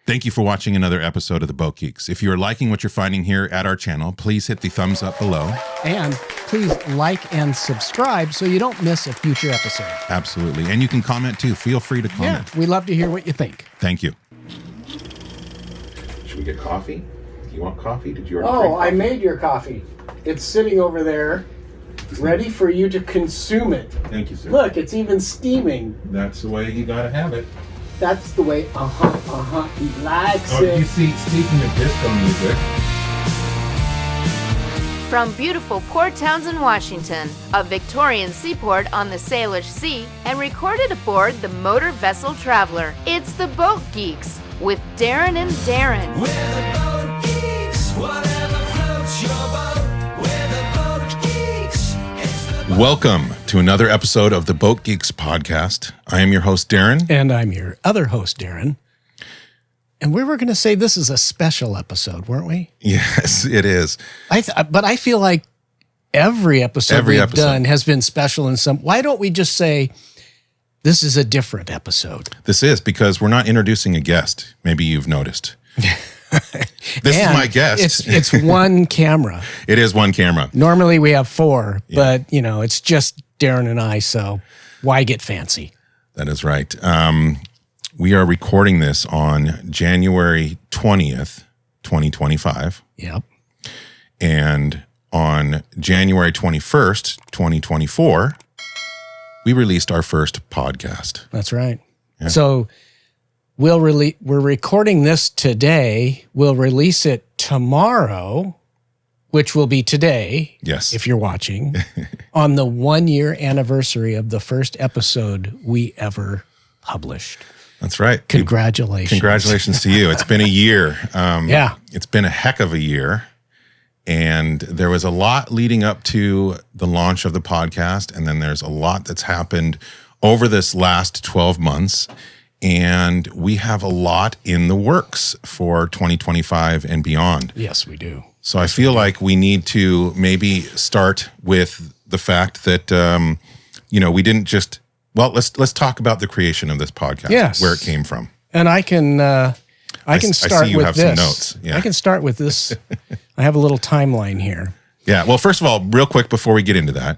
Thank you for watching another episode of the Boat Geeks. If you are liking what you're finding here at our channel, please hit the thumbs up below. And please like and subscribe so you don't miss a future episode. Absolutely. And you can comment too. Feel free to comment. Yeah, we love to hear what you think. Thank you. Should we get coffee? Do you want coffee? Did you already Oh, drink coffee? I made your coffee. It's sitting over there, ready for you to consume it. Thank you, sir. Look, it's even steaming. That's the way you gotta have it. That's the way, he likes Oh, it. you see, speaking of disco music. From beautiful Port Townsend, Washington, a Victorian seaport on the Salish Sea, and recorded aboard the motor vessel Traveler, it's the Boat Geeks with Daeron and Darren. We're the Boat Geeks, whatever floats your boat. We're the Boat Geeks. It's the Boat Welcome to another episode of the Boat Geeks podcast. I am your host, Darren. And I'm your other host, Darren. And we were going to say this is a special episode, weren't we? Yes, it is. But I feel like every episode we've done has been special in some. Why don't we just say this is a different episode? This is because we're not introducing a guest. Maybe you've noticed. This is my guest. It's one camera. It is one camera. Normally we have four, but it's just Darren and I. So why get fancy? That is right. We are recording this on January 20th, 2025. Yep. And on January 21st, 2024, we released our first podcast. That's right. Yeah. So we're recording this today. We'll release it tomorrow, which will be today. Yes. If you're watching, on the 1-year anniversary of the first episode we ever published. That's right. Congratulations. Congratulations to you. It's been a year. Yeah. It's been a heck of a year. And there was a lot leading up to the launch of the podcast. And then there's a lot that's happened over this last 12 months. And we have a lot in the works for 2025 and beyond. Yes, we do. So I feel like we need to maybe start with the fact that, we didn't just... Well, let's talk about the creation of this podcast. Yes. Where it came from. And I can start I see you with have this. some notes. Yeah. I can start with this. I have a little timeline here. Yeah. Well, first of all, real quick before we get into that,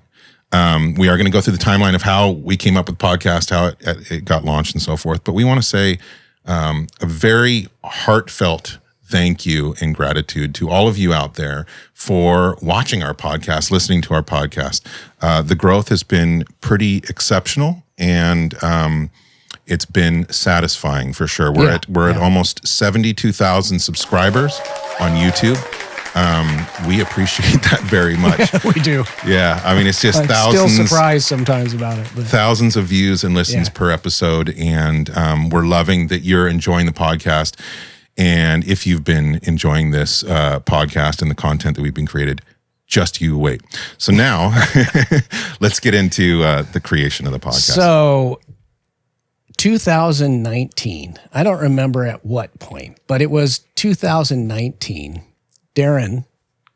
we are going to go through the timeline of how we came up with podcast, how it got launched, and so forth. But we want to say a very heartfelt thank you and gratitude to all of you out there for watching our podcast, listening to our podcast. The growth has been pretty exceptional, and it's been satisfying for sure. We're at almost 72,000 subscribers on YouTube. We appreciate that very much. We do. Yeah, I mean, it's just I'm thousands. Still surprised sometimes about it. But Thousands of views and listens per episode, and we're loving that you're enjoying the podcast. And if you've been enjoying this podcast and the content that we've been created, just you wait. So now, let's get into the creation of the podcast. So, 2019, I don't remember at what point, but it was 2019. Darren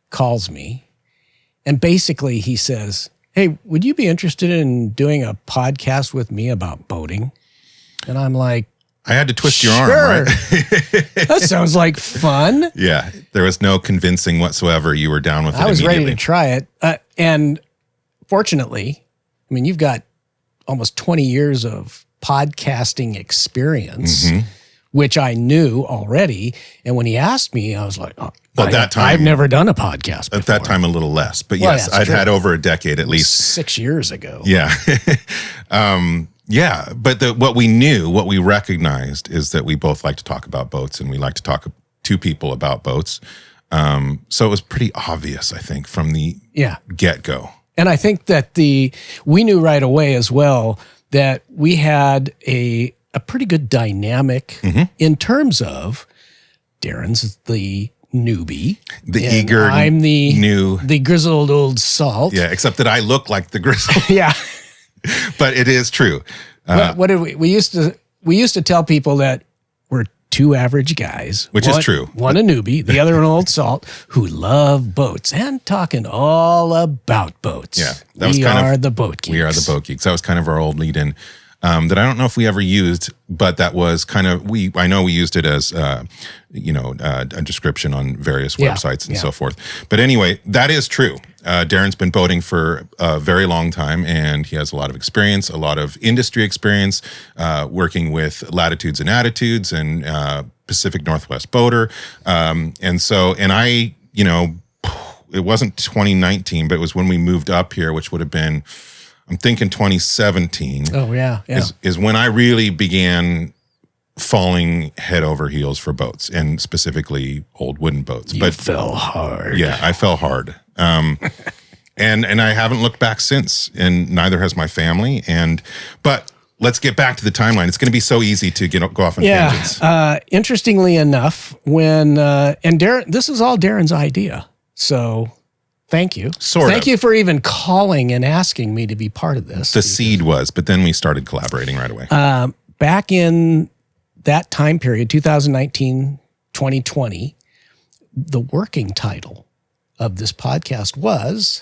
calls me, and basically he says, "Hey, would you be interested in doing a podcast with me about boating?" And I'm like, I had to twist your arm, right? That sounds like fun. Yeah, there was no convincing whatsoever. You were down with it I was immediately. ready to try it. And fortunately, I mean, you've got almost 20 years of podcasting experience, which I knew already. And when he asked me, I was like, oh, Well, at that time, I've never done a podcast before. At that time, a little less. But Well, yes, that's I'd true. had over a decade at least. 6 years ago. Yeah. Yeah. But what we recognized is that we both like to talk about boats, and we like to talk to people about boats. So it was pretty obvious, I think, from the get-go. And I think that we knew right away as well that we had a pretty good dynamic in terms of Darren's the newbie. The and eager, I'm new. the grizzled old salt. Yeah, except that I look like the grizzle. Yeah. But it is true. What did we used to tell people that we're two average guys. Which is true. One a newbie, the other an old salt, who love boats and talking all about boats. Yeah. We are the Boat Geeks. We are the Boat Geeks. That was kind of our old lead-in. that I don't know if we ever used, but that was kind of, I know we used it as, a description on various websites and so forth. But anyway, that is true. Darren's been boating for a very long time, and he has a lot of experience, a lot of industry experience, working with Latitudes and Attitudes and Pacific Northwest Boater. And I, it wasn't 2019, but it was when we moved up here, which would have been, I'm thinking 2017. Oh, yeah. Is when I really began falling head over heels for boats, and specifically old wooden boats. You fell hard. Yeah, I fell hard. And I haven't looked back since, and neither has my family. But let's get back to the timeline. It's going to be so easy to go off on tangents. Interestingly enough, when and Darren, this is all Darren's idea. So thank you. Thank you for even calling and asking me to be part of this. The seed was, but then we started collaborating right away. Back in that time period, 2019, 2020, the working title of this podcast was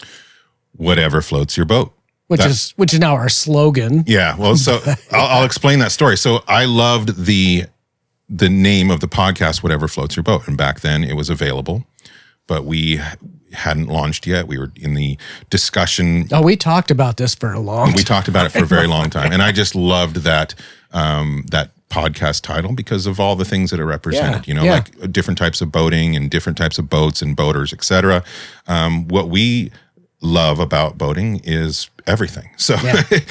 Whatever Floats Your Boat. Which is now our slogan. Yeah. Well, so I'll explain that story. So I loved the name of the podcast, Whatever Floats Your Boat. And back then it was available, but we hadn't launched yet. We were in the discussion. Oh, we talked about this for a long time. We talked about it for a very long time. And I just loved that podcast title because of all the things that it represented, like different types of boating and different types of boats and boaters, et cetera. What we love about boating is everything. So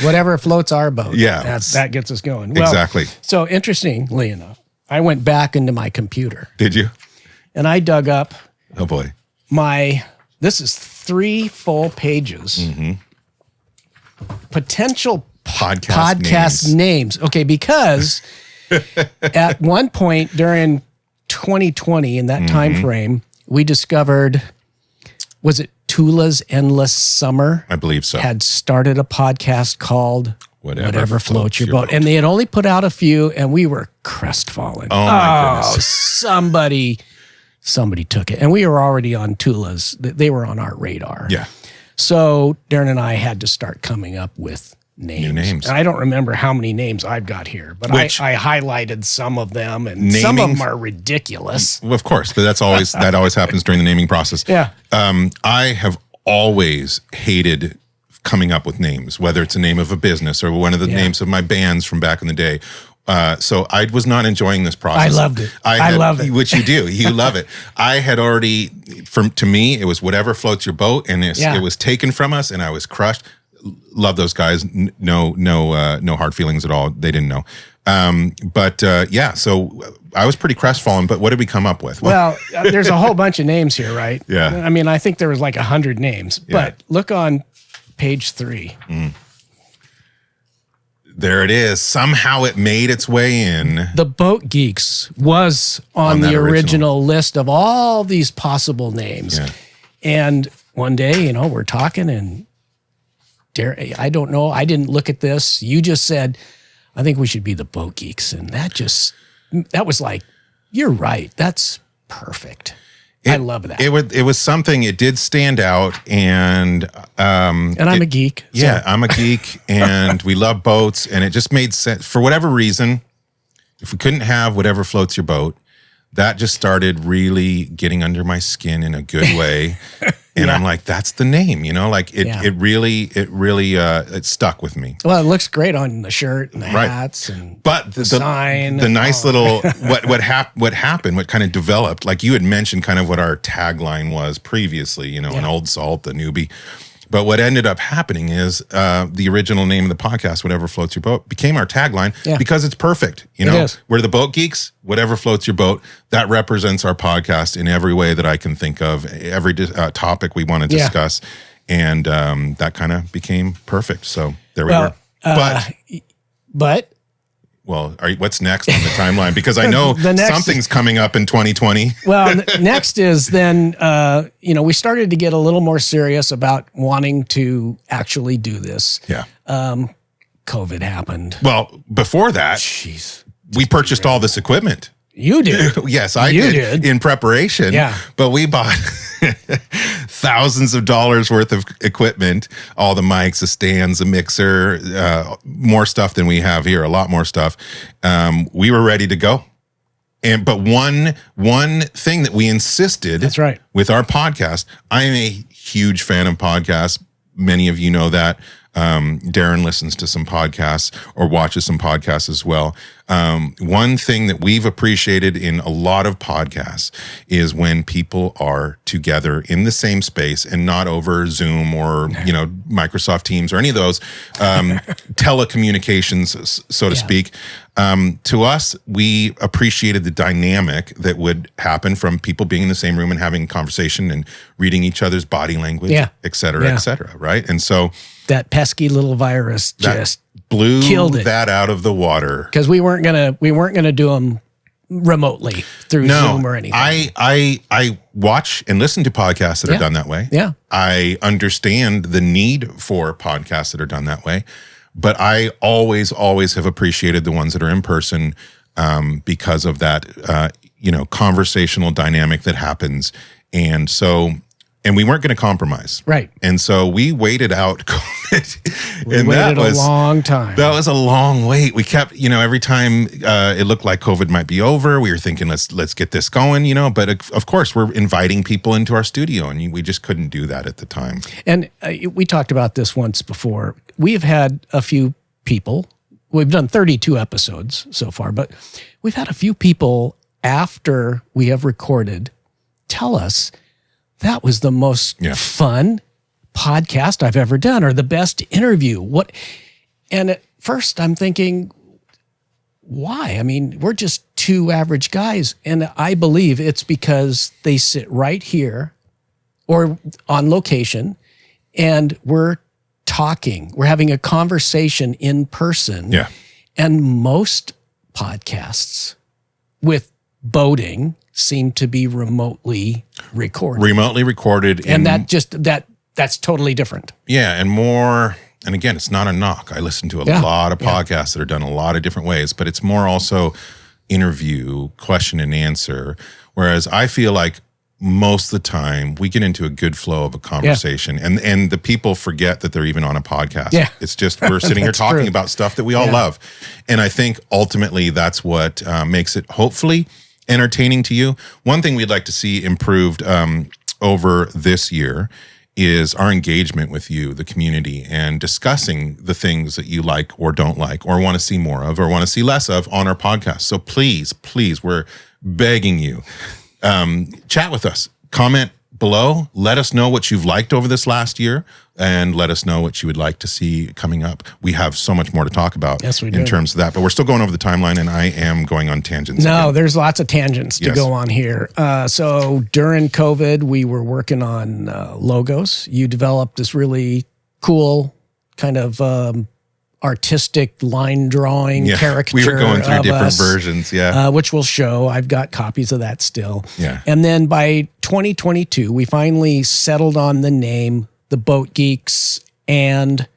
whatever floats our boat. Yeah. That gets us going. Well, exactly. So interestingly enough, I went back into my computer. Did you? And I dug up. Oh boy. This is 3 full pages. Potential podcast names. Okay, because at one point during 2020, in that time frame, we discovered, was it Tula's Endless Summer? I believe so. Had started a podcast called Whatever Floats Your Boat. And they had only put out a few, and we were crestfallen. Oh my goodness. Somebody took it. And we were already on Tula's. They were on our radar. Yeah. So Darren and I had to start coming up with names. New names. And I don't remember how many names I've got here, but I highlighted some of them, and some of them are ridiculous. Well, of course, but that always happens during the naming process. Yeah. I have always hated coming up with names, whether it's a name of a business or one of the names of my bands from back in the day. So I was not enjoying this process. I loved it. I love it. Which you do. You love it. I had already, to me, it was Whatever Floats Your Boat, and it was taken from us, and I was crushed. Love those guys. No hard feelings at all. They didn't know. So I was pretty crestfallen, but what did we come up with? Well, there's a whole bunch of names here, right? Yeah. I mean, I think there was like 100 names, but look on page 3. There it is. Somehow it made its way in. The Boat Geeks was on the original list of all these possible names. Yeah. And one day, we're talking, and I don't know, I didn't look at this. You just said, I think we should be the Boat Geeks. And that was like, you're right. That's perfect. I love that. It was something, it did stand out, and I'm a geek. Yeah, I'm a geek, and we love boats, and it just made sense. For whatever reason, if we couldn't have Whatever Floats Your Boat, that just started really getting under my skin in a good way. And I'm like, that's the name, it really stuck with me. Well, it looks great on the shirt and the hats and the sign. The nice little, what happened, what kind of developed, like you had mentioned kind of what our tagline was previously, an old salt, the newbie. But what ended up happening is the original name of the podcast, Whatever Floats Your Boat, became our tagline because it's perfect. It is. We're the Boat Geeks, Whatever Floats Your Boat. That represents our podcast in every way that I can think of, every topic we want to discuss. And that kind of became perfect. So there we were. But well, what's next on the timeline? Because I know something's coming up in 2020. Well, next is then, we started to get a little more serious about wanting to actually do this. Yeah. COVID happened. Well, before that, we purchased all this equipment. You did. Yes, I did in preparation. Yeah. But we bought thousands of dollars worth of equipment, all the mics, the stands, the mixer, more stuff than we have here, a lot more stuff. We were ready to go. But one thing that we insisted, That's right, with our podcast, I am a huge fan of podcasts. Many of you know that. Daeron listens to some podcasts or watches some podcasts as well. One thing that we've appreciated in a lot of podcasts is when people are together in the same space and not over Zoom or, Microsoft Teams or any of those telecommunications, so to speak. To us, we appreciated the dynamic that would happen from people being in the same room and having a conversation and reading each other's body language, et cetera, right? And so that pesky little virus just blew killed it. That out of the water. Because we weren't gonna do them remotely through Zoom or anything. I watch and listen to podcasts that are done that way. Yeah. I understand the need for podcasts that are done that way, but I always have appreciated the ones that are in person because of that conversational dynamic that happens. And we weren't going to compromise. Right. And so we waited out COVID. We waited a long time. That was a long wait. We kept, every time it looked like COVID might be over, we were thinking, let's get this going, But of course, we're inviting people into our studio, and we just couldn't do that at the time. And we talked about this once before. We've had a few people. We've done 32 episodes so far, but we've had a few people after we have recorded tell us that was the most fun podcast I've ever done, or the best interview. And at first I'm thinking, why? I mean, we're just two average guys. And I believe it's because they sit right here or on location and we're talking. We're having a conversation in person. Yeah. And most podcasts with boating seem to be remotely recorded. And that's totally different. Yeah, and more, and again, it's not a knock. I listen to a lot of podcasts that are done a lot of different ways, but it's more also interview, question and answer. Whereas I feel like most of the time we get into a good flow of a conversation and the people forget that they're even on a podcast. Yeah. It's just, we're sitting here talking about stuff that we all love. And I think ultimately that's what makes it hopefully entertaining to you. One thing we'd like to see improved over this year is our engagement with you, the community, and discussing the things that you like or don't like or want to see more of or want to see less of on our podcast. So please, we're begging you, chat with us, comment below, let us know what you've liked over this last year, and let us know what you would like to see coming up. We have so much more to talk about in terms of that, but we're still going over the timeline, and I am going on tangents. There's lots of tangents to go on here. So during COVID, we were working on logos. You developed this really cool kind of artistic line drawing caricature. We were going through different us, versions, which we'll show. I've got copies of that still. Yeah. And then by 2022, we finally settled on the name, the Boat Geeks, and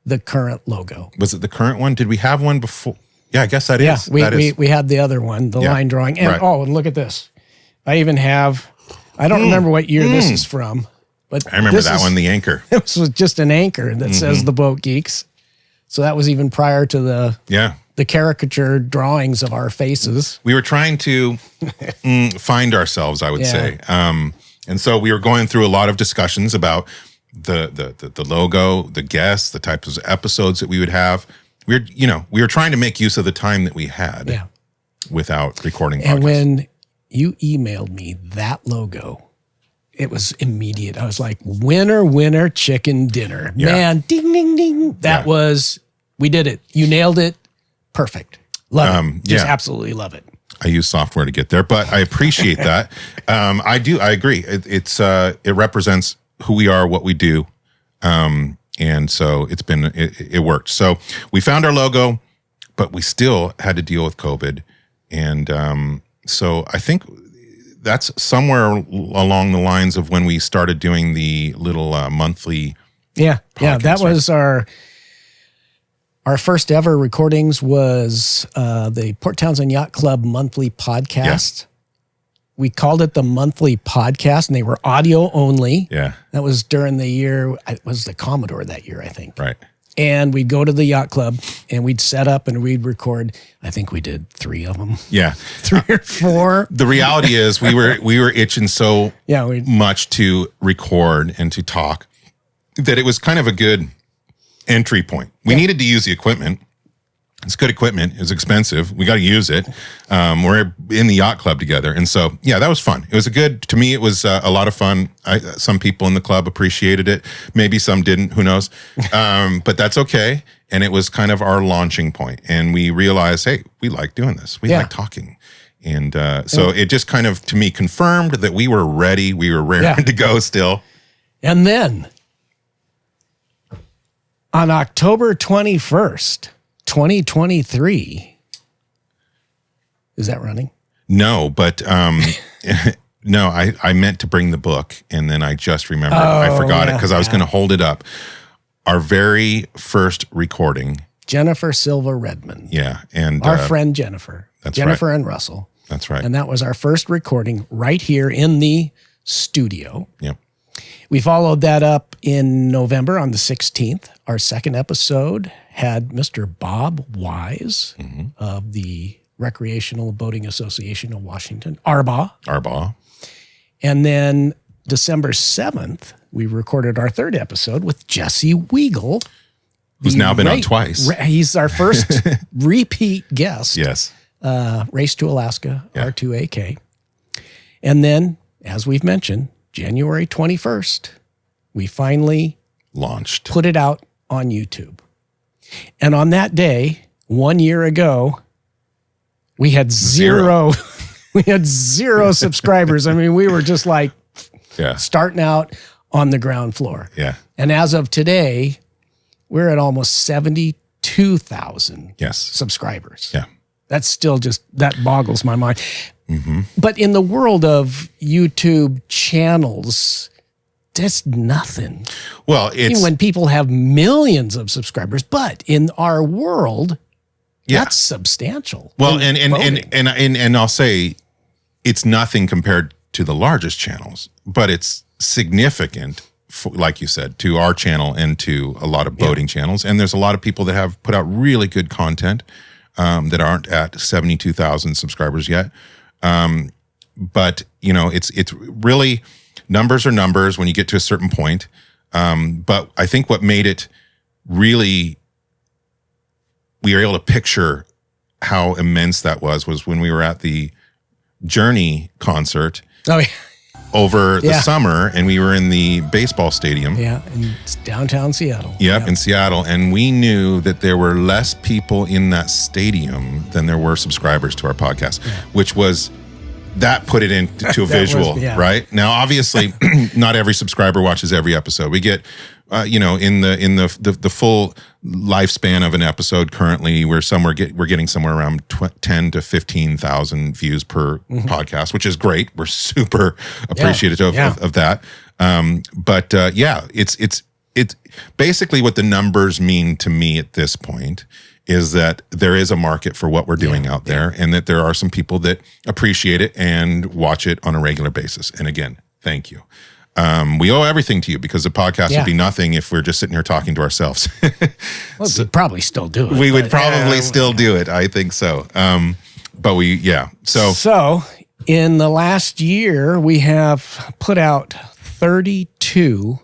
the current logo. Was it the current one? Did we have one before? Yeah, I guess that is. We had the other one, the line drawing. And and look at this. I even have, I don't remember what year this is from, but I remember that one, the anchor. This was just an anchor that says the Boat Geeks. So that was even prior to the caricature drawings of our faces. We were trying to find ourselves, I would say. And so we were going through a lot of discussions about the logo, the guests, the types of episodes that we would have. We were trying to make use of the time that we had without recording podcasts. And when you emailed me that logo, it was immediate. I was like, winner, chicken dinner. Yeah. Man, ding, ding, ding. That was, we did it. You nailed it. Perfect. Love it. Just absolutely love it. I use software to get there, but I appreciate that. I agree. It represents who we are, what we do. And so it worked. So we found our logo, but we still had to deal with COVID. And so I think that's somewhere along the lines of when we started doing the little monthly. That was our first ever recordings was the Port Townsend Yacht Club monthly podcast, we called it the monthly podcast, and they were audio only. Yeah. That was during the year, it was the Commodore that year, I think. Right. And we'd go to the yacht club and we'd set up and we'd record. I think we did 3 of them. Yeah. 3 or 4. The reality is we were itching so Yeah, much to record and to talk that it was kind of a good entry point. We needed to use the equipment. It's good equipment. It's expensive. We got to use it. We're in the yacht club together. And so, yeah, that was fun. It was to me, it was a lot of fun. Some people in the club appreciated it. Maybe some didn't, who knows? But that's okay. And it was kind of our launching point. And we realized, hey, we like doing this. We like talking. And so it just kind of, to me, confirmed that we were ready. We were raring to go still. And then on October 21st, 2023. Is that running? No, but no, I meant to bring the book, and then I just remembered. I forgot it because I was going to hold it up. Our very first recording. Jennifer Silva Redmond. Yeah. And our friend Jennifer. That's Jennifer and Russell. That's right. And that was our first recording right here in the studio. Yep. We followed that up in November on the 16th. Our second episode had Mr. Bob Wise of the Recreational Boating Association of Washington, ARBA. And then December 7th, we recorded our third episode with Jesse Weigel. Who's now been on twice. He's our first repeat guest. Yes. Race to Alaska, R2AK. And then, as we've mentioned, January 21st, we finally launched, put it out on YouTube. And on that day, 1 year ago, we had zero subscribers. I mean, we were just like starting out on the ground floor. Yeah. And as of today, we're at almost 72,000 subscribers. Yeah. That's still that boggles my mind. Mm-hmm. But in the world of YouTube channels, that's nothing. Well, it's when people have millions of subscribers, but in our world, that's substantial. Well, and I'll say it's nothing compared to the largest channels, but it's significant, like you said, to our channel and to a lot of boating channels. And there's a lot of people that have put out really good content that aren't at 72,000 subscribers yet. But you know, it's really, numbers are numbers when you get to a certain point. But I think what made it really, we were able to picture how immense that was when we were at the Journey concert over the summer, and we were in the baseball stadium. Yeah, in downtown Seattle. Yep, in Seattle. And we knew that there were less people in that stadium than there were subscribers to our podcast, which was, that put it into a visual, right? Now, obviously, not every subscriber watches every episode. We get, in the full lifespan of an episode currently, we're getting somewhere around 10 to 15,000 views per podcast, which is great. We're super appreciative of that. But it's basically what the numbers mean to me at this point is that there is a market for what we're doing out there, and that there are some people that appreciate it and watch it on a regular basis. And again, thank you. We owe everything to you, because the podcast would be nothing if we're just sitting here talking to ourselves. Well, we'd probably still do it. We would probably still do it. I think so. So in the last year, we have put out 32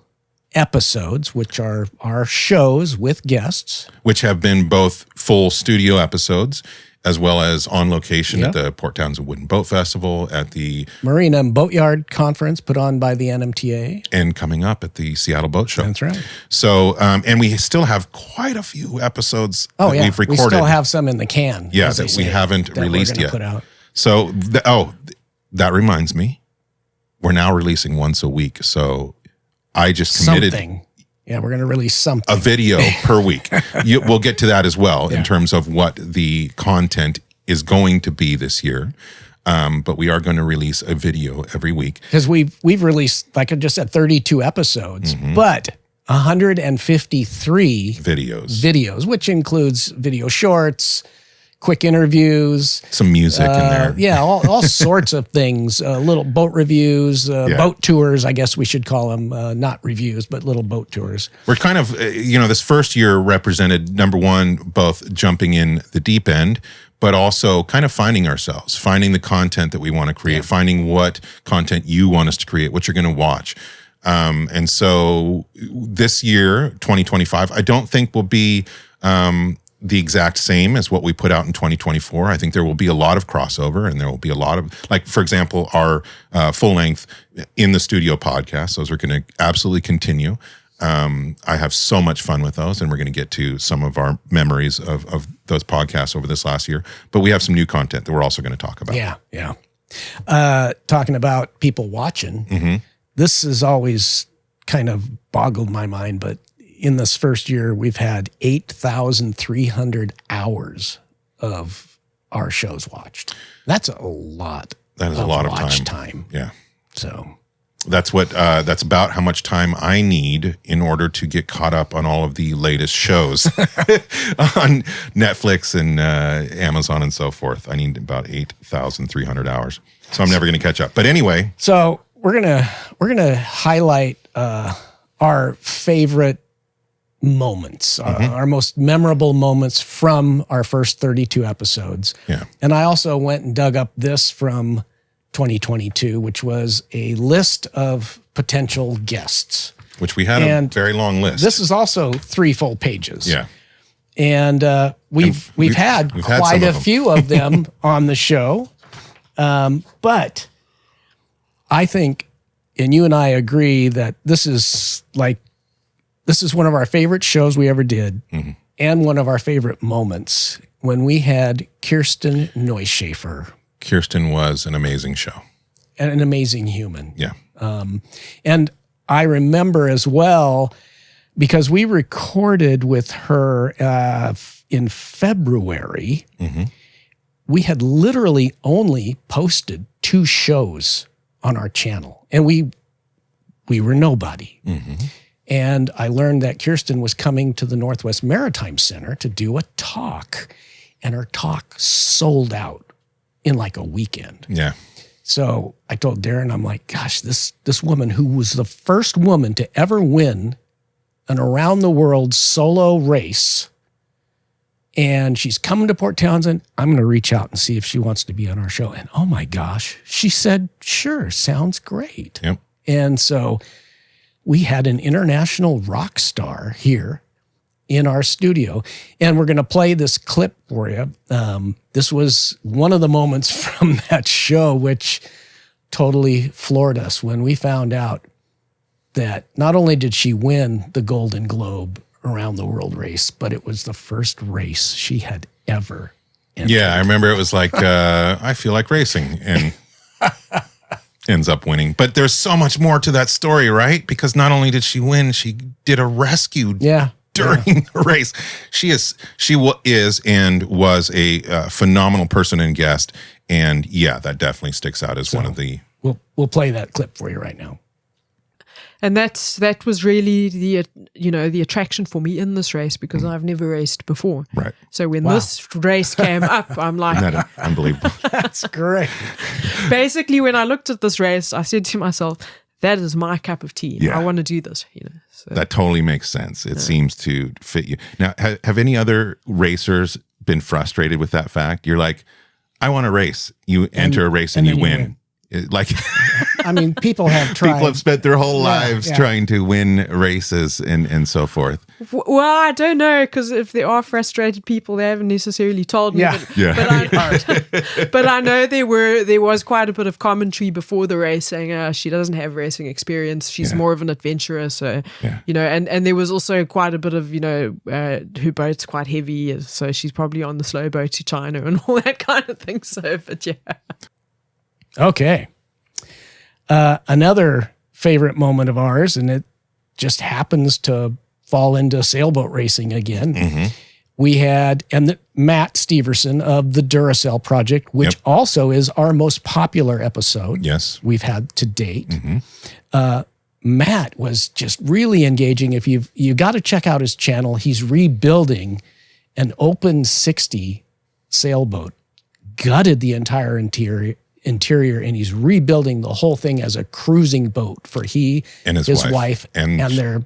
episodes, which are our shows with guests, which have been both full studio episodes as well as on location at the Port Townsend Wooden Boat Festival, at the Marina and Boatyard Conference put on by the NMTA, and coming up at the Seattle Boat Show. That's right. So, and we still have quite a few episodes that we've recorded. We still have some in the can. Yeah, that we haven't released yet. Put out. So, that reminds me, we're now releasing once a week. So I just committed something. Yeah, we're going to release something. A video per week. We'll get to that as well in terms of what the content is going to be this year. But we are going to release a video every week. Because we've released, like I just said, 32 episodes, but 153 videos, which includes video shorts, quick interviews. Some music in there. Yeah, all sorts of things. Little boat reviews, boat tours, I guess we should call them. Not reviews, but little boat tours. We're kind of, this first year represented, number one, both jumping in the deep end, but also kind of finding ourselves, finding the content that we want to create, finding what content you want us to create, what you're going to watch. And so this year, 2025, I don't think will be the exact same as what we put out in 2024. I think there will be a lot of crossover, and there will be a lot of, like, for example, our full-length in the studio podcasts. Those are going to absolutely continue. I have so much fun with those, and we're going to get to some of our memories of those podcasts over this last year. But we have some new content that we're also going to talk about. Yeah. Talking about people watching, this has always kind of boggled my mind, but in this first year, we've had 8,300 hours of our shows watched. That's a lot. That is a lot of watch time. Yeah. So that's that's about how much time I need in order to get caught up on all of the latest shows on Netflix and Amazon and so forth. I need about 8,300 hours. So I'm never going to catch up. But anyway. So we're gonna highlight our favorite moments, our most memorable moments from our first 32 episodes. Yeah. And I also went and dug up this from 2022, which was a list of potential guests. Which we had a very long list. This is also 3 full pages. Yeah. And we've had quite a few of them on the show. But I think, and you and I agree, that this is one of our favorite shows we ever did, and one of our favorite moments when we had Kirsten Neuschafer. Kirsten was an amazing show. And an amazing human. Yeah. And I remember as well, because we recorded with her in February, we had literally only posted 2 shows on our channel, and we were nobody. And I learned that Kirsten was coming to the Northwest Maritime Center to do a talk, and her talk sold out in like a weekend. Yeah. So I told Daeron, I'm like, gosh, this woman who was the first woman to ever win an around the world solo race, and she's coming to Port Townsend, I'm going to reach out and see if she wants to be on our show. And oh my gosh, she said, sure, sounds great. Yep. And so we had an international rock star here in our studio, and we're going to play this clip for you. This was one of the moments from that show which totally floored us when we found out that not only did she win the Golden Globe around the world race, but it was the first race she had ever entered. Yeah, I remember it was like, I feel like racing, and ends up winning. But there's so much more to that story, right? Because not only did she win, she did a rescue during the race. She is and was a phenomenal person and guest. And yeah, that definitely sticks out as one of the... We'll play that clip for you right now. And that was really the attraction for me in this race, because I've never raced before. Right. So when this race came up, I'm like, Isn't that unbelievable? That's great. Basically, when I looked at this race, I said to myself, that is my cup of tea. Yeah. I want to do this. So. That totally makes sense. It seems to fit you. Now, have any other racers been frustrated with that fact? You're like, I want to race. You enter a race and you win. Like, I mean, people have tried. People have spent their whole lives trying to win races and so forth. Well, I don't know, because if there are frustrated people, they haven't necessarily told me. But I know there was quite a bit of commentary before the race saying she doesn't have racing experience. She's more of an adventurer. So, and there was also quite a bit of, her boat's quite heavy. So she's probably on the slow boat to China and all that kind of thing. So, but yeah. Okay. Another favorite moment of ours, and it just happens to fall into sailboat racing again. We had Matt Steverson of the Duracell Project, which also is our most popular episode we've had to date. Matt was just really engaging. If you got to check out his channel, he's rebuilding an open 60 sailboat, gutted the entire interior, and he's rebuilding the whole thing as a cruising boat for he And his wife. and And their.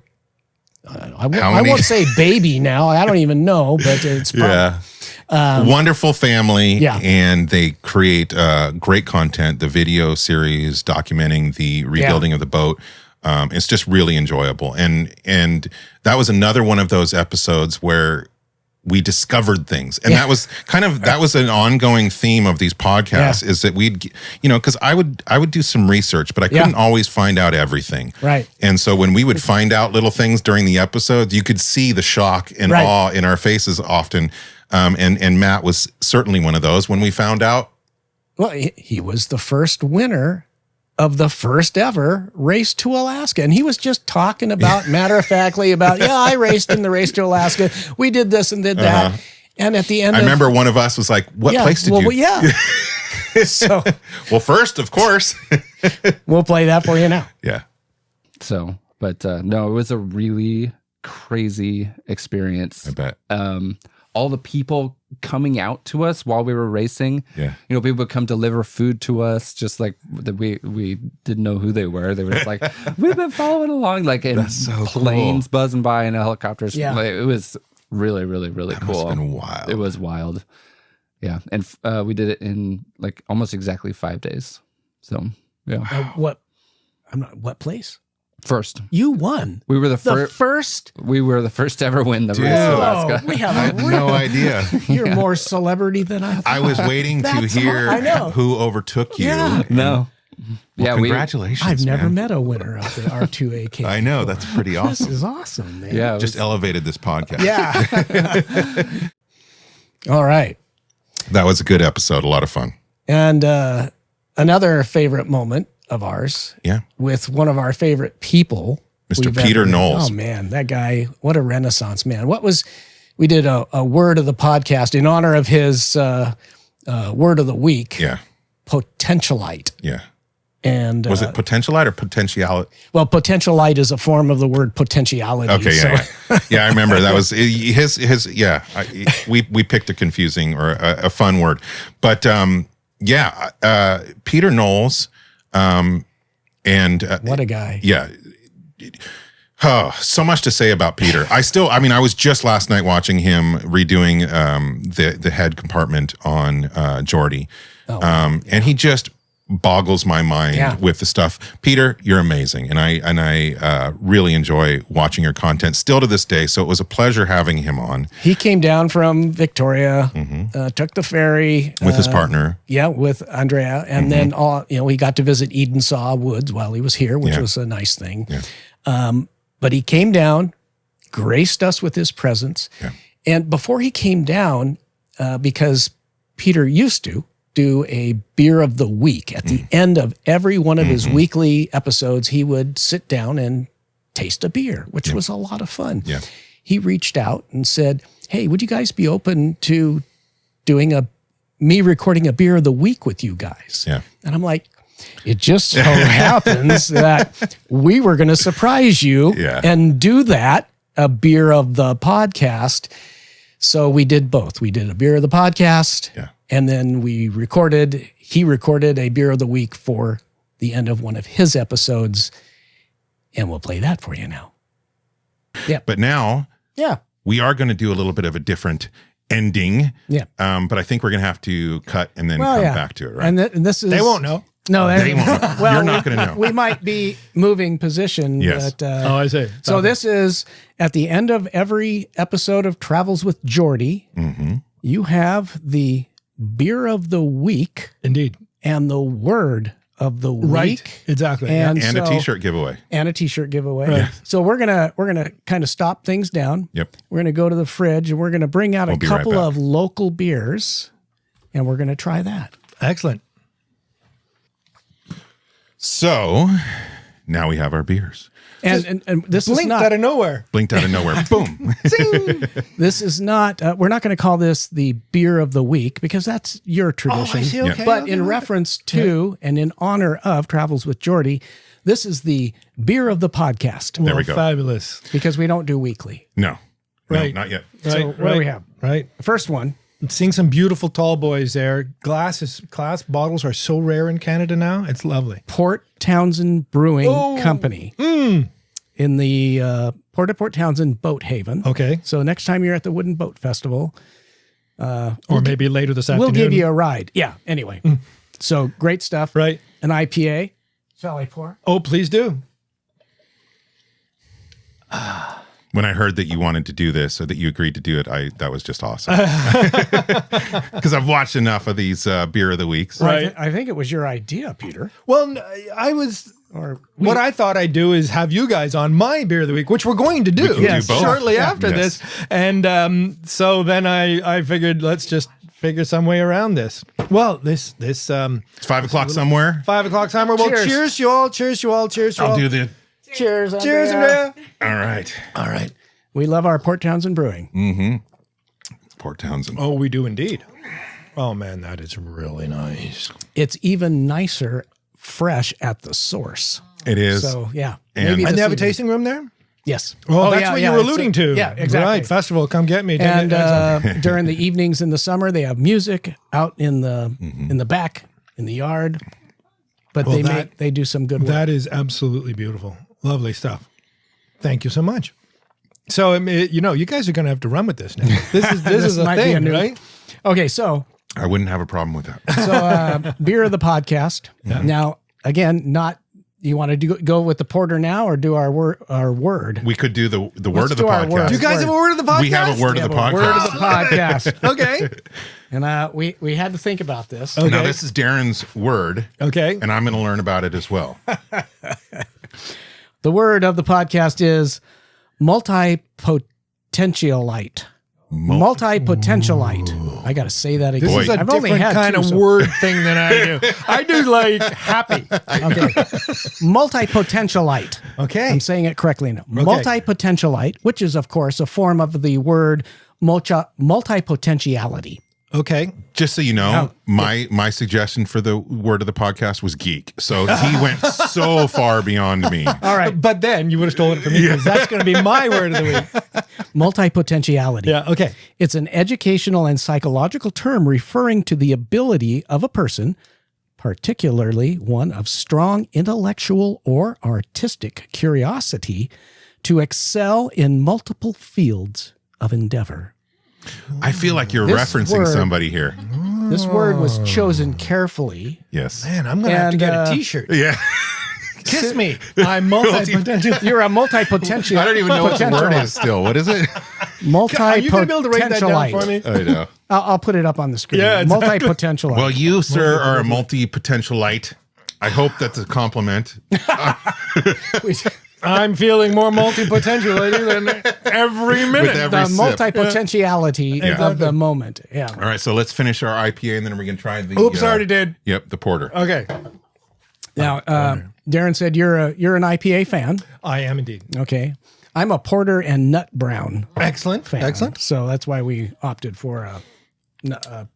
I many- won't say baby now. I don't even know, but it's probably, wonderful family. Yeah. And they create great content, the video series documenting the rebuilding of the boat. It's just really enjoyable. And that was another one of those episodes where we discovered things. And that was an ongoing theme of these podcasts is that we'd, because I would do some research, but I couldn't always find out everything. Right. And so when we would find out little things during the episodes, you could see the shock and awe in our faces often. And Matt was certainly one of those when we found out. Well, he was the first winner of the first ever race to Alaska. And he was just talking about, matter-of-factly about, I raced in the race to Alaska. We did this and did that. And at the end I remember one of us was like, what place did you? Yeah. So Well, first, of course. we'll play that for you now. Yeah. So, but no, it was a really crazy experience. I bet. All the people coming out to us while we were racing. Yeah. People would come deliver food to us, just like that we didn't know who they were. They were just like, we've been following along, like in That's so planes cool. buzzing by and helicopters. Yeah. Like, it was really, really, really That cool. must have been wild. It was wild. Yeah. And we did it in like almost exactly 5 days. So yeah. What place? First. You won. We were the first. We were the first to ever win the race to Oh, Alaska. we have I had no idea. You're more celebrity than I thought. I was waiting to That's hear I know. who overtook you. Yeah. No. Well, congratulations. I've never man. met a winner of the R2AK. I know. That's pretty This awesome. is awesome, man. Yeah. Just elevated this podcast. Yeah. All right. That was a good episode. A lot of fun. And another favorite moment of ours Yeah. with one of our favorite people, Mr. we've Peter ever met. Knowles. Oh man, that guy, what a renaissance man. We did a word of the podcast in honor of his word of the week, Yeah. potentialite. Yeah. And Was it potentialite or potentiality? well, potentialite is a form of the word potentiality. Okay. so- Yeah. Yeah. I remember that was his. Yeah. We picked a confusing or a fun word, but Peter Knowles. And What a guy. yeah. Oh, so much to say about Peter. I was just last night watching him redoing the head compartment on Geordie. And he just boggles my mind with the stuff. Peter, you're amazing. And I really enjoy watching your content still to this day. So it was a pleasure having him on He came down from Victoria, took the ferry with his partner. Yeah, with Andrea, and then he got to visit Eden Saw Woods while he was here, which was a nice thing. Yeah. But he came down, graced us with his presence, and before he came down, because Peter used to do a beer of the week at the end of every one of his weekly episodes, he would sit down and taste a beer, which was a lot of fun. Yeah. He reached out and said, "Hey, would you guys be open to doing me recording a beer of the week with you guys?" Yeah. And I'm like, it just so happens that we were going to surprise you and do that, a beer of the podcast. So we did both. We did a beer of the podcast, and then he recorded a beer of the week for the end of one of his episodes, and we'll play that for you now. Yeah. But now Yeah. we are going to do a little bit of a different ending. Yeah. But I think we're going to have to cut and then Well, come yeah. back to it, right? And this is... They won't know. No, They won't know. Well, You're not going to know. We might be moving position. Yes. But, I see. so this is at the end of every episode of Travels with Geordie, you have the beer of the week Indeed. and the word of the week. Right. Exactly. And, And a so- t-shirt giveaway. And a t-shirt giveaway. Right. So we're gonna kind of stop things down. Yep. We're gonna go to the fridge and we're gonna bring out We'll a be right couple back. of local beers, and we're gonna try that. Excellent. So now we have our beers. And this is Blinked not out of nowhere. Blinked out of nowhere. Boom. this is not. We're not going to call this the beer of the week because that's your tradition. I see. Okay. But okay, in okay. reference to and in honor of Travels with Geordie, this is the beer of the podcast There we go. Fabulous. because we don't do weekly. No. Right. Not yet. Right. So what do we have? Right. The first one seeing some beautiful tall boys there. Glass bottles are so rare in Canada now. It's lovely. Port Townsend Brewing Company in the Port Townsend Boat Haven. Okay. So next time you're at the Wooden Boat Festival, Or maybe later this afternoon. we'll give you a ride. Yeah. Anyway, so great stuff. Right. An IPA. Shall I pour? Oh, please do. When I heard that you wanted to do this or that you agreed to do it, that was just awesome. Because I've watched enough of these beer of the weeks. Right. I think it was your idea, Peter. Well, I was. What I thought I'd do is have you guys on my beer of the week, which we're going to do, can do both. shortly Yeah. after Yes. this. And so then I figured let's just figure some way around this. Well, this It's 5 o'clock somewhere. 5 o'clock summer. Well, Cheers. cheers you all. Cheers you all. Cheers you all. I'll do the. Cheers. Cheers, Andrea. All right. All right. We love our Port Townsend Brewing. Port Townsend. Oh, we do indeed. Oh man, that is really nice. It's even nicer fresh at the source. It is. So yeah. And- And this they have a evening. tasting room there? Yes. Oh, that's yeah, what yeah, you were it's alluding to. Yeah, exactly. Right. Festival, come get me. And during the evenings in the summer, they have music out in the back in the yard. But Well, they do some good work. that is absolutely beautiful. Lovely stuff. Thank you so much. So, you guys are going to have to run with this now. This is a might be thing, a new- right? Okay, so I wouldn't have a problem with that. beer of the podcast. Now, again, not you want to go with the porter now or do our word? We could do the word of the do our word. podcast. Do you guys have a word of the podcast? We have a word of the podcast. Word of the podcast. Okay. And we had to think about this. Okay. Now, this is Darren's word, Okay. and I'm going to learn about it as well. The word of the podcast is multipotentialite. Multipotentialite. I got to say that again. This is a I've only different had kind two, of so- word thing than I do. I do like happy. Okay. Multipotentialite. Okay. I'm saying it correctly now. Multipotentialite, which is, of course, a form of the word multipotentiality. Okay. Just so you know, my suggestion for the word of the podcast was geek. So he went so far beyond me. All right. But then you would have stolen it from me because that's going to be my word of the week. Multipotentiality. Yeah. Okay. It's an educational and psychological term referring to the ability of a person, particularly one of strong intellectual or artistic curiosity, to excel in multiple fields of endeavor. I feel like you're This referencing word- somebody here. This word was chosen carefully. Yes. Man, I'm going to have to And, get a T-shirt. Yeah. Kiss me. I'm multi-potential. You're a multipotential. I don't even know what the word is still. What is it? Are you going to be able to write that down for me? I know. I'll put it up on the screen. Yeah, exactly. Multipotentialite. Well, you, sir, are a multi-potentialite. I hope that's a compliment. I'm feeling more multi-potentiality than every minute. With every the sip. multipotentiality of the moment. Yeah. All right, so let's finish our IPA, and then we're going to try the... Oops, I already did. Yep, the porter. Okay. Now, Darren said you're an IPA fan. I am indeed. Okay. I'm a porter and nut brown Excellent. fan. Excellent. So that's why we opted for a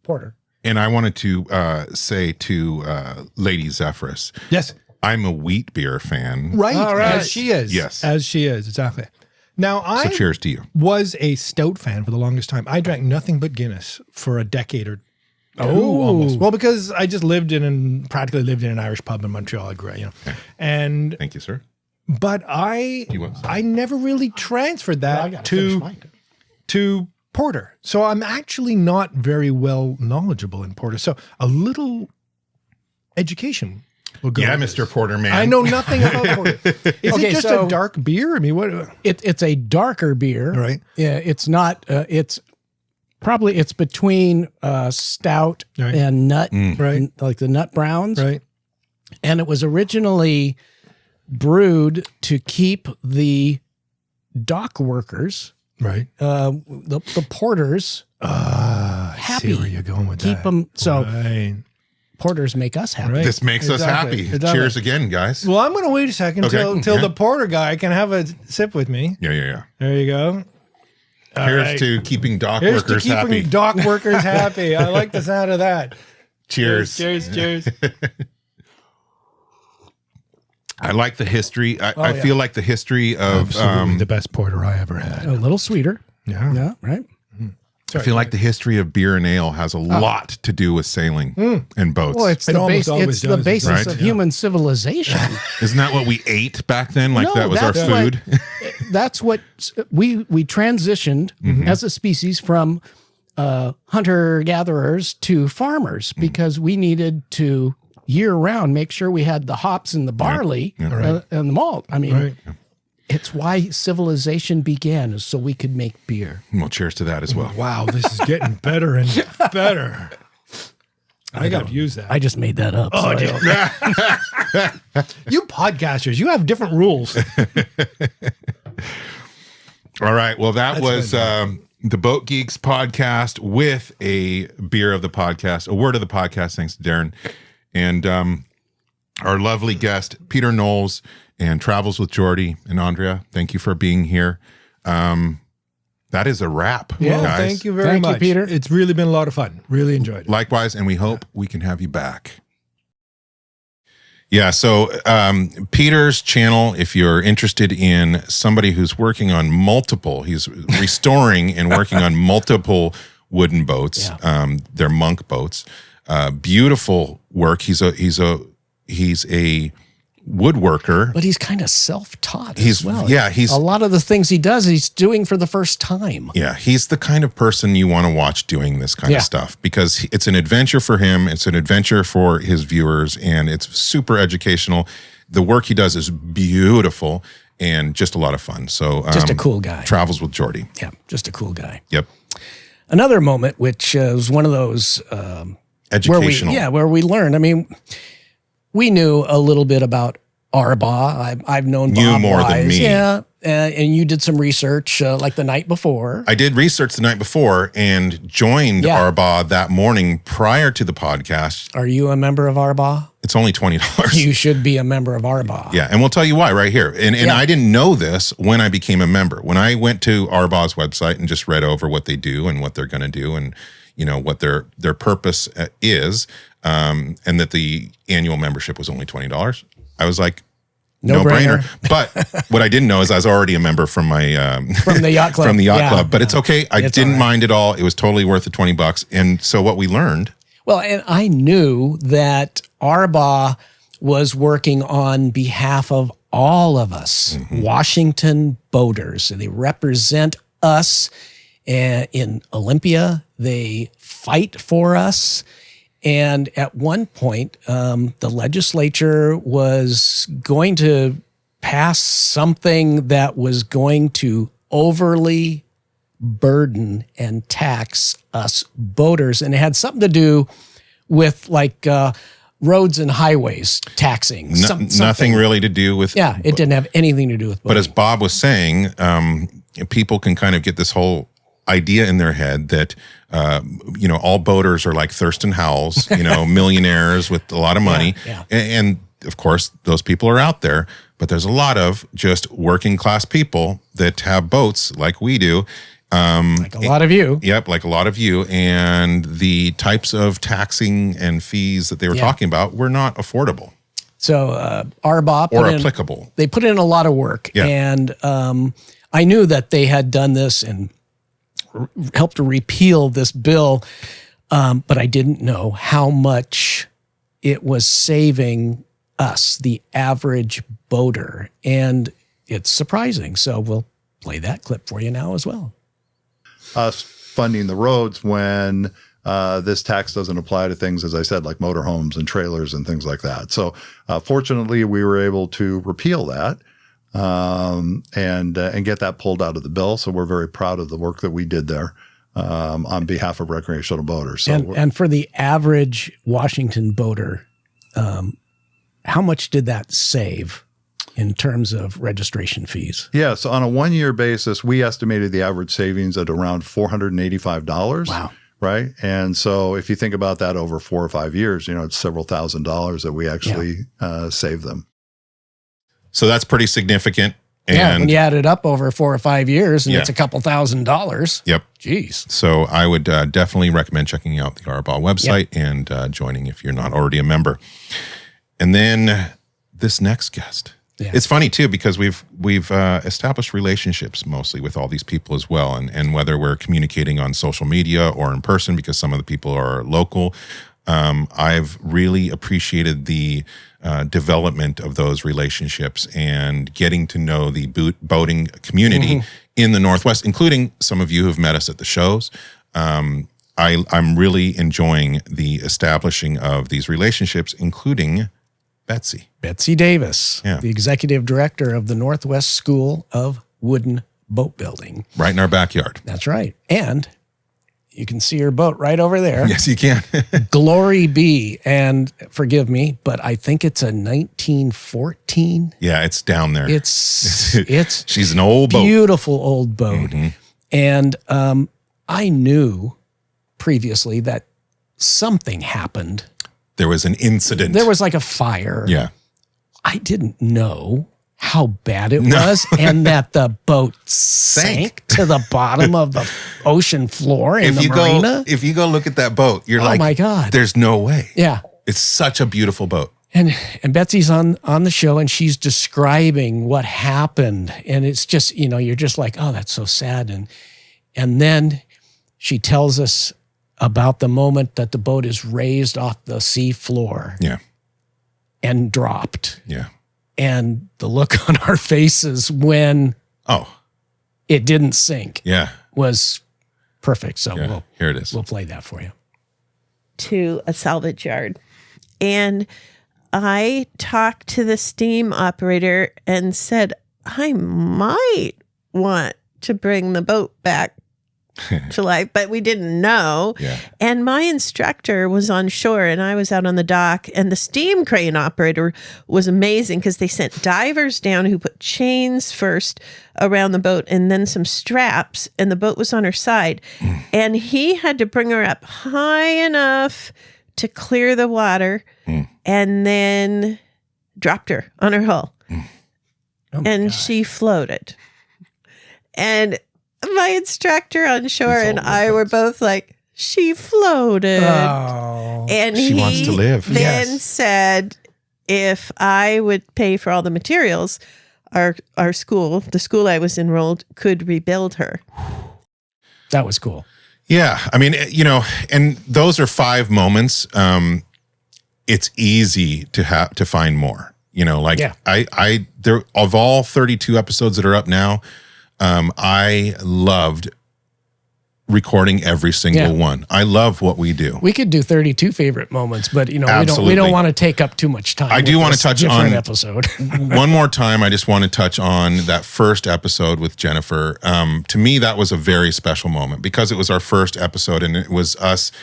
porter. And I wanted to say to Lady Zephyrus, Yes. I'm a wheat beer fan. Right. All right. As she is. Yes. As she is. Exactly. Now, I So cheers to you. was a stout fan for the longest time. I drank nothing but Guinness for a decade or almost. Well, because I just practically lived in an Irish pub in Montreal. I grew up, And Thank you, sir. but I never really transferred that to porter. So I'm actually not very well knowledgeable in porter. So a little education will go. Yeah, with Mr. this. Porter, man. I know nothing about porter. Is Okay, it just so- a dark beer? I mean, what? It's a darker beer. Right. Yeah. It's not. It's between stout Right. and nut. Right. Like the nut browns. Right. And it was originally brewed to keep the dock workers, Right. the porters, I happy. see where you're going with that. keep them. So Right. porters make us happy. Right. This makes us Exactly. happy. Exactly. Cheers again, guys. Well, I'm going to wait a second Okay. till Yeah. the porter guy can have a sip with me. Yeah. There you go. All Here's right. to keeping dock Here's to workers keeping happy. dock workers happy. I like the sound of that. Cheers. Cheers. I like the history. I feel like the history of Absolutely the best porter I ever had. A little sweeter. Yeah. Yeah. Right. I feel like the history of beer and ale has a lot to do with sailing and boats. Well, it's It the almost always it's the does, basis right? of human civilization. Isn't that what we ate back then? Like No, that was our that's what- food? That's what we transitioned as a species from hunter gatherers to farmers because we needed to year round make sure we had the hops and the barley and the malt. I mean, it's why civilization began, is so we could make beer. Well, cheers to that as well. Wow, this is getting better and better. I got to use that. I just made that up. Oh, so I don't- You podcasters, you have different rules. All right. Well, that That's was fantastic. the Boat Geeks podcast with a beer of the podcast, a word of the podcast. Thanks to Darren and our lovely guest, Peter Knowles, and Travels with Jordy and Andrea. Thank you for being here. That is a wrap, Yeah, guys. Thank you very Thank you, much, Peter. It's really been a lot of fun. Really enjoyed it. Likewise, and we hope we can have you back. Yeah, so Peter's channel, if you're interested in somebody who's working on he's restoring and working on multiple wooden boats. They're monk boats. Beautiful work. He's a woodworker. But he's kind of self-taught He's- as well. yeah, he's- a lot of the things he does, he's doing for the first time. Yeah, he's the kind of person you want to watch doing this kind of stuff because it's an adventure for him. It's an adventure for his viewers, and it's super educational. The work he does is beautiful and just a lot of fun. So Just a cool guy. Travels with Jordy. Yeah, just a cool guy. Yep. Another moment, which was one of those Educational. where we learned. I mean, we knew a little bit about Arbaugh. I've known You Bob more than Wise. me. Yeah, and you did some research like the night before. I did research the night before and joined Yeah. Arbaugh that morning prior to the podcast. Are you a member of Arbaugh? It's only $20. You should be a member of Arbaugh. Yeah, and we'll tell you why right here. And Yeah. I didn't know this when I became a member. When I went to Arbaugh's website and just read over what they do and what they're going to do and what their purpose is, and that the annual membership was only $20, I was like, no brainer. But what I didn't know is I was already a member from my From the yacht club. from the yacht Yeah. club. But it's okay. I It's didn't all right. mind at all. It was totally worth the $20. And so what we learned. Well, and I knew that Arbaugh was working on behalf of all of us, Washington boaters. They represent us in Olympia. They fight for us. And at one point, the legislature was going to pass something that was going to overly burden and tax us boaters. And it had something to do with like roads and highways taxing. Nothing really to do with. Yeah, it didn't have anything to do with boating. But as Bob was saying, people can kind of get this whole idea in their head that all boaters are like Thurston Howells, millionaires with a lot of money. Yeah. And of course, those people are out there, but there's a lot of just working class people that have boats like we do. like a lot of you. Yep, like a lot of you. And the types of taxing and fees that they were talking about were not affordable So Arbaugh or put applicable. they put in a lot of work. Yeah. And I knew that they had done this and helped to repeal this bill, but I didn't know how much it was saving us, the average boater. And it's surprising. So we'll play that clip for you now as well. Us funding the roads when this tax doesn't apply to things, as I said, like motorhomes and trailers and things like that. So fortunately, we were able to repeal that and get that pulled out of the bill. So we're very proud of the work that we did there on behalf of recreational boaters. So And for the average Washington boater, how much did that save in terms of registration fees? yeah, so on a 1-year basis, we estimated the average savings at around $485. Wow. Right. And so if you think about that over 4 or 5 years, it's several $1,000s that we actually save them. So that's pretty significant. Yeah, And when you add it up over 4 or 5 years, and Yeah. it's a couple $1,000s. yep. Jeez. So I would definitely recommend checking out the Arbaugh website and joining if you're not already a member. And then this next guest, It's funny too, because we've established relationships mostly with all these people as well, and whether we're communicating on social media or in person, because some of the people are local. I've really appreciated the development of those relationships and getting to know the boating community in the Northwest, including some of you who've met us at the shows. I'm really enjoying the establishing of these relationships, including Betsy Davis, the executive director of the Northwest School of Wooden Boat Building. Right in our backyard. That's right. And you can see her boat right over there. Yes, you can. Glory be. And forgive me, but I think it's a 1914. Yeah, it's down there. It's she's an old boat. Beautiful old boat. And I knew previously that something happened. There was an incident. There was like a fire. Yeah. I didn't know how bad it was, and that the boat sank to the bottom of the ocean floor in the marina. If you go look at that boat, you're like, oh my God, there's no way. Yeah. It's such a beautiful boat. And Betsy's on the show, and she's describing what happened. And it's just, you're just like, oh, that's so sad. And then she tells us about the moment that the boat is raised off the sea floor. Yeah. And dropped. Yeah. And the look on our faces when it didn't sink was perfect. So here it is. We'll play that for you. To a salvage yard. And I talked to the steam operator and said, I might want to bring the boat back to life, but we didn't know. Yeah. And my instructor was on shore and I was out on the dock, and the steam crane operator was amazing because they sent divers down who put chains first around the boat and then some straps, and the boat was on her side. And he had to bring her up high enough to clear the water and then dropped her on her hull. And she floated. And my instructor on shore and I were both like, she floated. Oh, and she wants to live. Then said, if I would pay for all the materials, our school, the school I was enrolled, could rebuild her. That was cool. Yeah. I mean, and those are 5 moments. It's easy to find more, I there, of all 32 episodes that are up now, I loved recording every single one. I love what we do. We could do 32 favorite moments, but we don't want to take up too much time. I do want to touch on episode. One more time. I just want to touch on that first episode with Jennifer. To me, that was a very special moment because it was our first episode and it was us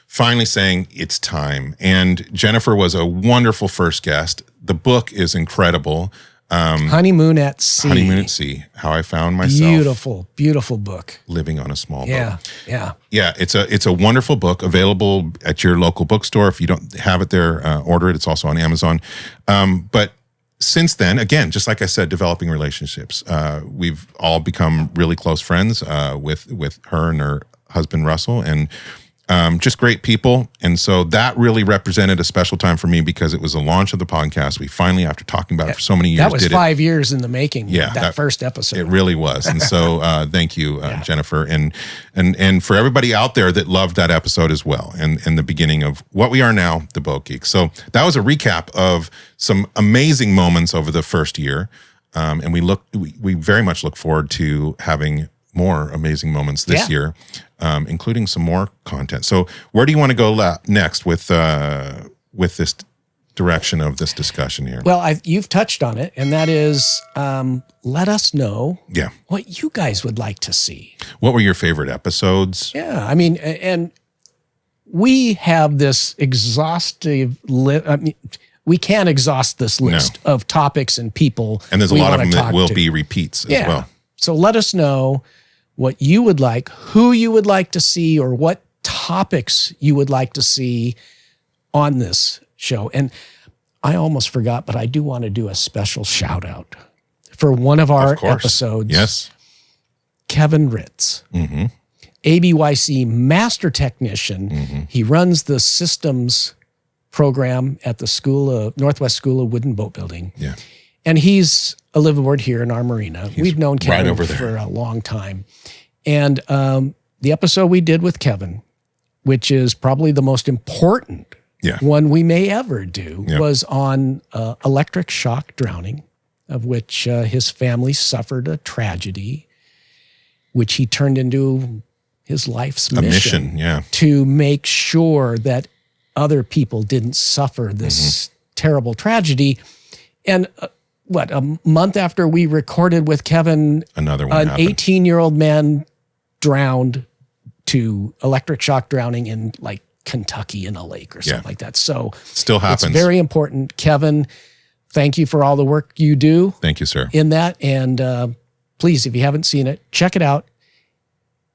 finally saying it's time. And Jennifer was a wonderful first guest. The book is incredible. Honeymoon at Sea. Honeymoon at Sea. How I found myself. Beautiful book. Living on a small boat. Yeah. It's a wonderful book available at your local bookstore. If you don't have it there, order it. It's also on Amazon. But since then, again, just like I said, developing relationships. We've all become really close friends with her and her husband Russell, and just great people. And so that really represented a special time for me because it was the launch of the podcast. We finally, after talking about it for so many years, that was 5 years in the making. Yeah, that first episode. It really was. And so thank you, Jennifer, and for everybody out there that loved that episode as well, and the beginning of what we are now, the Boat Geeks. So that was a recap of some amazing moments over the first year. And we very much look forward to having more amazing moments this year, including some more content. So where do you want to go next with this direction of this discussion here? Well, you've touched on it, and that is let us know what you guys would like to see. What were your favorite episodes? Yeah, I mean, and we have this exhaustive list. We can't exhaust this list of topics and people. And there's a lot of them that will be repeats as well. So let us know what you would like, who you would like to see, or what topics you would like to see on this show. And I almost forgot, but I do want to do a special shout out for one of our episodes. Yes. Kevin Ritz, ABYC master technician. He runs the systems program at the Northwest School of Wooden Boat Building. Yeah. And he's a liveaboard here in our marina. We've known Kevin right over there for a long time. And the episode we did with Kevin, which is probably the most important one we may ever do, was on electric shock drowning, of which his family suffered a tragedy, which he turned into his life's mission to make sure that other people didn't suffer this terrible tragedy. And a month after we recorded with Kevin, another one an happened. 18-year-old man drowned to electric shock drowning in like Kentucky in a lake or something like that. So still happens. It's very important. Kevin, thank you for all the work you do. Thank you, sir. In that. And please, if you haven't seen it, check it out.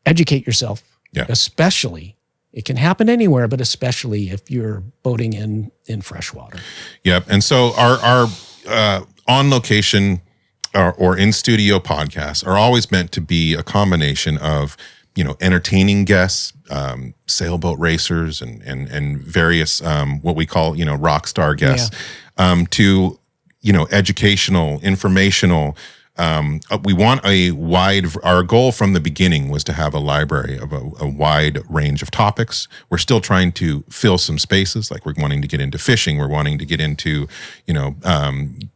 Educate yourself. Yeah. Especially, it can happen anywhere, but especially if you're boating in freshwater. Yep. And so our on location or in studio podcasts are always meant to be a combination of, entertaining guests, sailboat racers and various, what we call, rock star guests, to, educational, informational. We want our goal from the beginning was to have a library of a wide range of topics. We're still trying to fill some spaces. Like we're wanting to get into fishing. We're wanting to get into,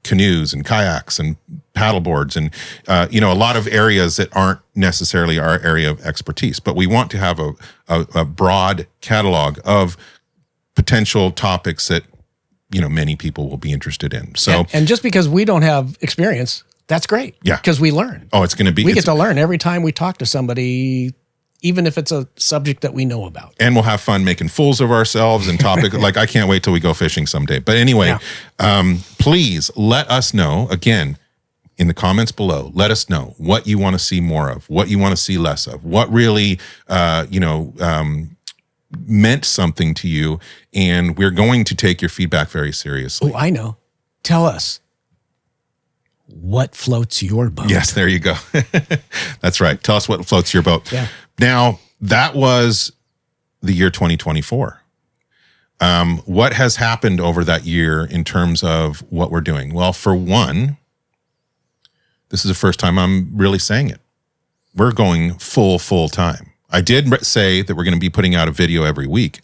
canoes and kayaks and paddleboards and, a lot of areas that aren't necessarily our area of expertise, but we want to have a broad catalog of potential topics that, many people will be interested in. So, and just because we don't have experience, that's great. Yeah. Because we learn. Oh, it's going to be. We get to learn every time we talk to somebody, even if it's a subject that we know about. And we'll have fun making fools of ourselves and topic. Like, I can't wait till we go fishing someday. But anyway, please let us know, again, in the comments below, let us know what you want to see more of, what you want to see less of, what really, meant something to you. And we're going to take your feedback very seriously. Oh, I know. Tell us. What floats your boat? Yes, there you go. That's right. Tell us what floats your boat. Yeah. Now, that was the year 2024. What has happened over that year in terms of what we're doing? Well, for one, this is the first time I'm really saying it. We're going full time. I did say that we're going to be putting out a video every week,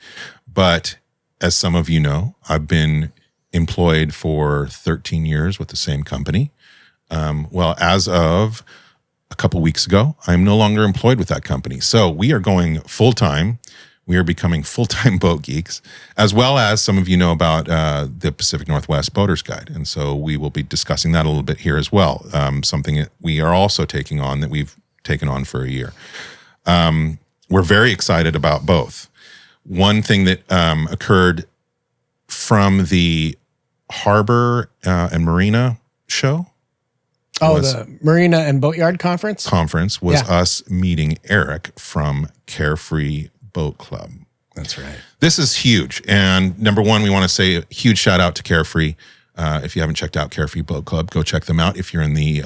but as some of you know, I've been employed for 13 years with the same company. Well, as of a couple weeks ago, I'm no longer employed with that company. So we are going full-time. We are becoming full-time Boat Geeks, as well as some of you know about the Pacific Northwest Boaters Guide. And so we will be discussing that a little bit here as well. Something that we are also taking on that we've taken on for a year. We're very excited about both. One thing that occurred from the Harbor and Marina show. Oh, the Marina and Boatyard Conference? Was us meeting Eric from Carefree Boat Club. That's right. This is huge. And number one, we want to say a huge shout out to Carefree. If you haven't checked out Carefree Boat Club, go check them out if you're in the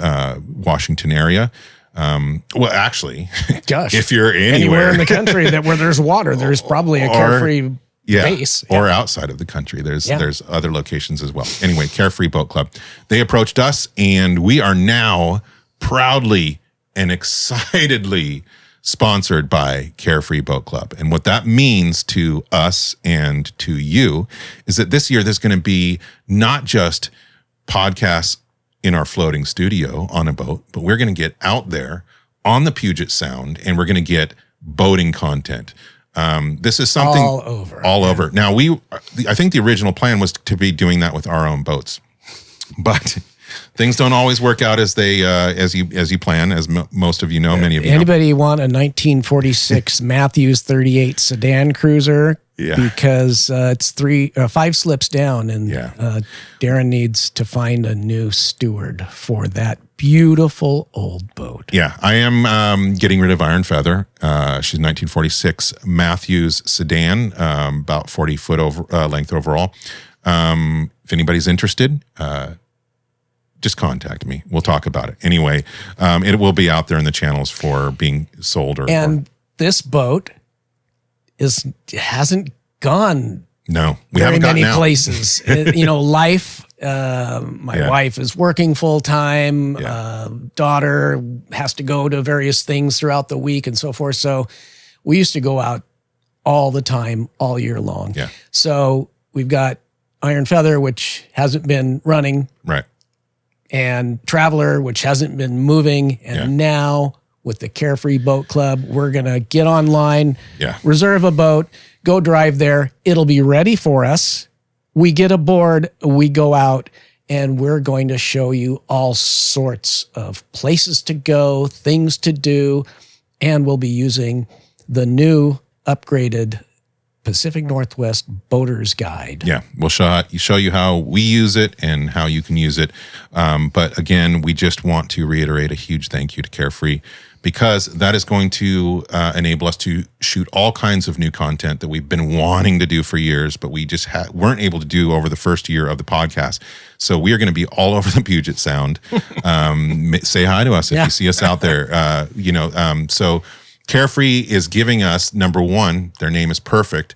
Washington area. Well, actually, gosh, if you're anywhere in the country where there's water, there's probably a Carefree base. Or outside of the country. There's other locations as well. Anyway, Carefree Boat Club. They approached us, and we are now proudly and excitedly sponsored by Carefree Boat Club. And what that means to us and to you is that this year there's going to be not just podcasts in our floating studio on a boat, but we're going to get out there on the Puget Sound, and we're going to get boating content. This is something all over. Now I think the original plan was to be doing that with our own boats, but things don't always work out as they as you plan, as most of you know. Many of you. Anybody want a 1946 Matthews 38 sedan cruiser? Yeah. Because it's 5 slips down, and Daeron needs to find a new steward for that beautiful old boat. Yeah, I am getting rid of Iron Feather. She's 1946 Matthews sedan, about 40-foot length overall. If anybody's interested, just contact me. We'll talk about it. Anyway, it will be out there in the channels for being sold. This boat hasn't gone we very haven't many gotten out. places. Life My wife is working full time. Daughter has to go to various things throughout the week and so forth. So we used to go out all the time, all year long. Yeah. So we've got Iron Feather, which hasn't been running, Right. and Traveler, which hasn't been moving. And now with the Carefree Boat Club, we're going to get online, reserve a boat, go drive there. It'll be ready for us. We get aboard, we go out, and we're going to show you all sorts of places to go, things to do, and we'll be using the new upgraded Pacific Northwest Boater's Guide. Yeah, we'll show you how we use it and how you can use it. But again, we just want to reiterate a huge thank you to Carefree, because that is going to enable us to shoot all kinds of new content that we've been wanting to do for years, but we just weren't able to do over the first year of the podcast. So we are going to be all over the Puget Sound. Say hi to us if you see us out there. So Carefree is giving us, number one, their name is perfect,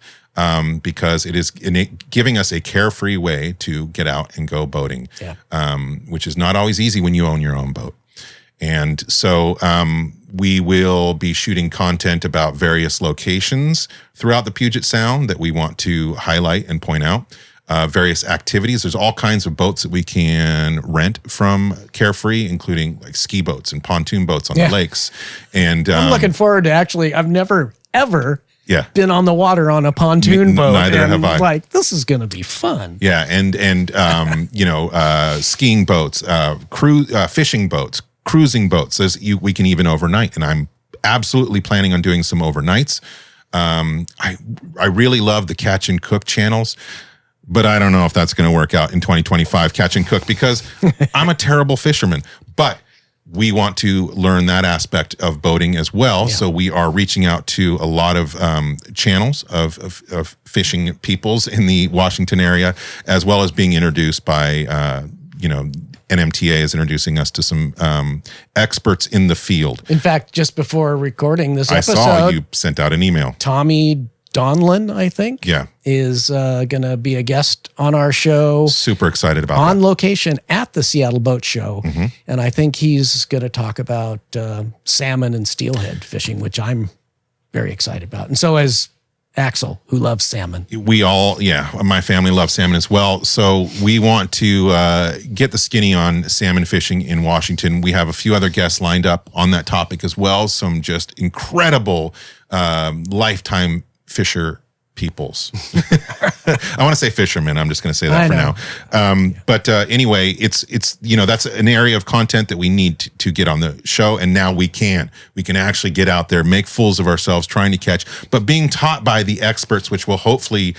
because it is giving us a carefree way to get out and go boating, which is not always easy when you own your own boat. And so we will be shooting content about various locations throughout the Puget Sound that we want to highlight and point out. Various activities. There's all kinds of boats that we can rent from Carefree, including like ski boats and pontoon boats on the lakes. And I'm looking forward to I've never, ever been on the water on a pontoon boat. Neither have I. Like, this is going to be fun. Yeah. And skiing boats, fishing boats, cruising boats. We can even overnight. And I'm absolutely planning on doing some overnights. I really love the catch and cook channels, but I don't know if that's going to work out in 2025, catch and cook, because I'm a terrible fisherman. But we want to learn that aspect of boating as well. Yeah. So we are reaching out to a lot of channels of fishing peoples in the Washington area, as well as being introduced by, NMTA is introducing us to some experts in the field. In fact, just before recording this episode, I saw you sent out an email. Tommy Donlin, I think, is going to be a guest on our show. Super excited about on location at the Seattle Boat Show. Mm-hmm. And I think he's going to talk about salmon and steelhead fishing, which I'm very excited about. And so is Axel, who loves salmon. We all, my family loves salmon as well. So we want to get the skinny on salmon fishing in Washington. We have a few other guests lined up on that topic as well. Some just incredible lifetime fisher peoples. I want to say fishermen. I'm just going to say that for now. But anyway, it's that's an area of content that we need to get on the show. And now we can actually get out there, make fools of ourselves trying to catch, but being taught by the experts, which will hopefully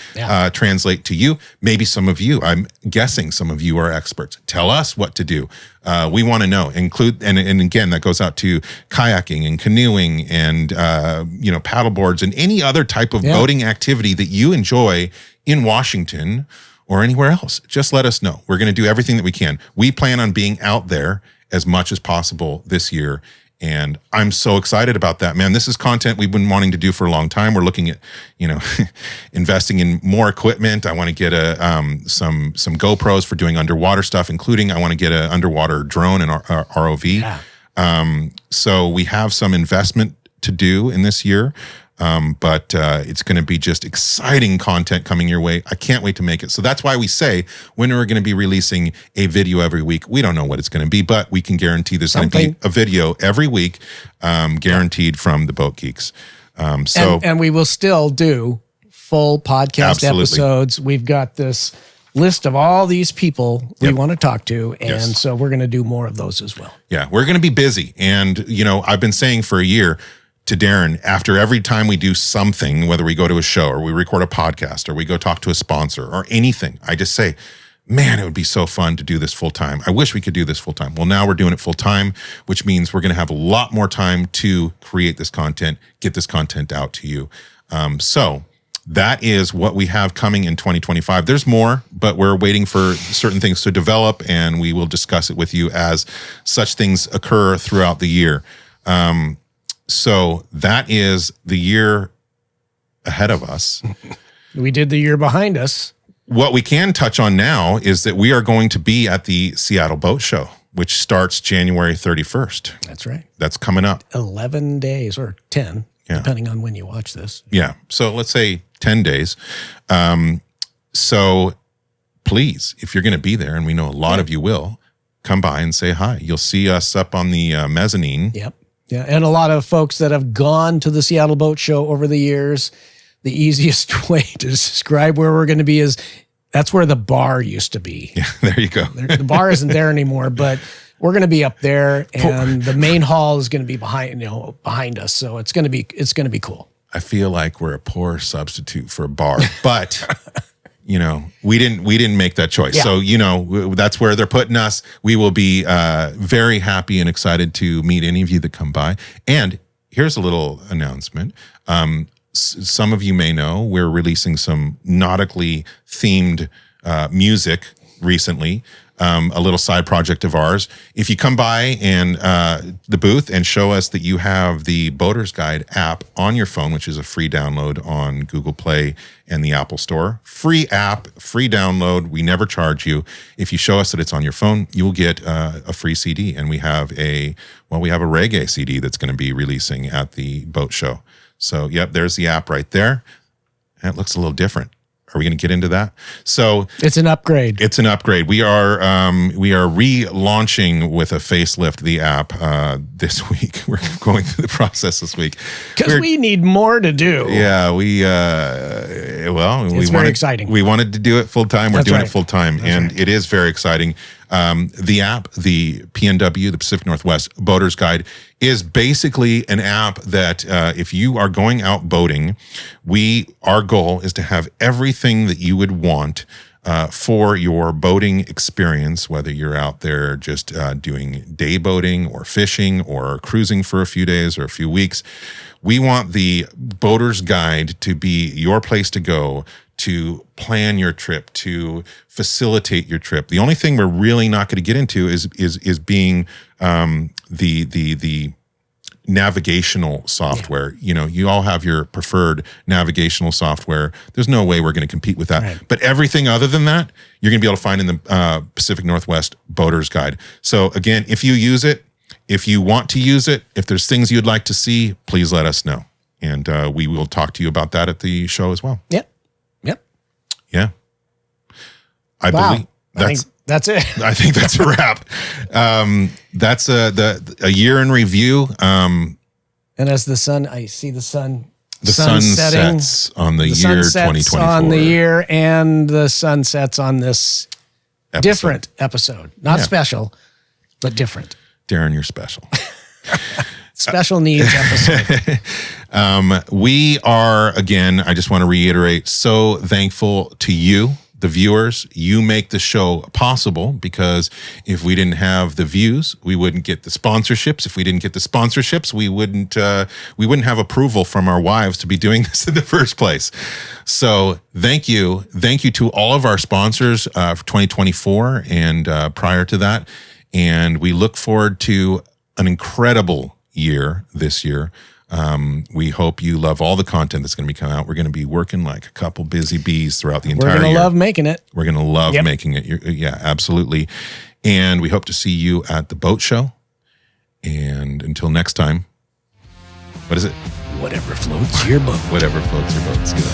translate to you. Maybe some of you, I'm guessing some of you are experts. Tell us what to do. We want to know, and again, that goes out to kayaking and canoeing and, paddle boards and any other type of boating activity that you enjoy in Washington or anywhere else. Just let us know. We're going to do everything that we can. We plan on being out there as much as possible this year. And I'm so excited about that, man. This is content we've been wanting to do for a long time. We're looking at, investing in more equipment. I want to get some GoPros for doing underwater stuff, including I want to get an underwater drone and ROV. Yeah. So we have some investment to do in this year. But it's going to be just exciting content coming your way. I can't wait to make it. So that's why we say when we're going to be releasing a video every week. We don't know what it's going to be, but we can guarantee there's going to be a video every week, guaranteed from the Boat Geeks. And we will still do full podcast episodes. We've got this list of all these people we want to talk to. And so we're going to do more of those as well. Yeah, we're going to be busy. And, I've been saying for a year to Darren, after every time we do something, whether we go to a show or we record a podcast or we go talk to a sponsor or anything, I just say, man, it would be so fun to do this full time. I wish we could do this full time. Well, now we're doing it full time, which means we're going to have a lot more time to create this content, get this content out to you. So that is what we have coming in 2025. There's more, but we're waiting for certain things to develop, and we will discuss it with you as such things occur throughout the year. So that is the year ahead of us. We did the year behind us. what we can touch on now is that we are going to be at the Seattle Boat Show, which starts January 31st. That's right. That's coming up. 11 days or 10, depending on when you watch this. Yeah. So let's say 10 days. So please, if you're going to be there, and we know a lot of you will, come by and say hi. You'll see us up on the mezzanine. Yep. Yeah. And a lot of folks that have gone to the Seattle Boat Show over the years, the easiest way to describe where we're going to be is that's where the bar used to be. Yeah, there you go. The bar isn't there anymore, but we're going to be up there, and the main hall is going to be behind us. So it's going to be cool. I feel like we're a poor substitute for a bar, but we didn't make that choice. Yeah. So, that's where they're putting us. We will be very happy and excited to meet any of you that come by. And here's a little announcement. Some of you may know we're releasing some nautically themed music recently, a little side project of ours. If you come by and the booth and show us that you have the Boater's Guide app on your phone, which is a free download on Google Play and the Apple Store, free app, free download. We never charge you. If you show us that it's on your phone, you will get a free CD. And we have a reggae CD that's going to be releasing at the boat show. So, yep, there's the app right there. It looks a little different. Are we going to get into that? So it's an upgrade. It's an upgrade. We are relaunching with a facelift the app this week. We're going through the process this week because we need more to do. Yeah, it's very exciting. We wanted to do it full time. We're That's doing right. it full time, and it is very exciting. The app, the PNW, the Pacific Northwest Boater's Guide, is basically an app that if you are going out boating, our goal is to have everything that you would want for your boating experience, whether you're out there just doing day boating or fishing or cruising for a few days or a few weeks. We want the Boater's Guide to be your place to go to plan your trip, to facilitate your trip. The only thing we're really not going to get into is being the navigational software. Yeah. You all have your preferred navigational software. There's no way we're going to compete with that. Right. But everything other than that, you're going to be able to find in the Pacific Northwest Boater's Guide. So again, if you use it, if you want to use it, if there's things you'd like to see, please let us know. And we will talk to you about that at the show as well. Yep. Yeah. I Wow. believe that's it. I think that's a wrap. That's a year in review. And as I see the sun. The sun setting. sets on the year sun sets 2024. on the year, and the sun sets on this different episode. Not special, but different. Darren, you're special. Special needs episode. We are, again, I just want to reiterate, so thankful to you, the viewers. You make the show possible, because if we didn't have the views, we wouldn't get the sponsorships. If we didn't get the sponsorships, we wouldn't have approval from our wives to be doing this in the first place. So thank you to all of our sponsors for 2024 and prior to that. And we look forward to an incredible year this year. We hope you love all the content that's going to be coming out. We're going to be working like a couple busy bees throughout the entire year. We're going to love making it. We're going to love making it. Yeah, absolutely. And we hope to see you at the boat show. And until next time, what is it? Whatever floats your boat. Whatever floats your boat. Let's get it.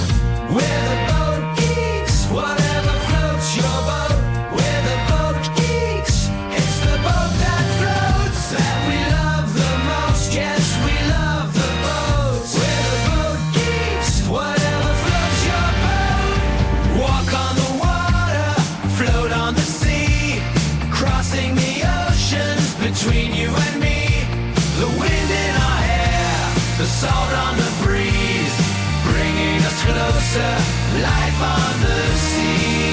We're the Boat Geeks, whatever floats your boat. We're the Boat Geeks, it's the boat that floats that we love the most. Yes, we love the boats. We're the Boat Geeks, whatever floats your boat. Walk on the water, float on the sea, crossing the oceans between you and me. The wind in our hair, the salt on the breeze, bringing us closer, life on the sea.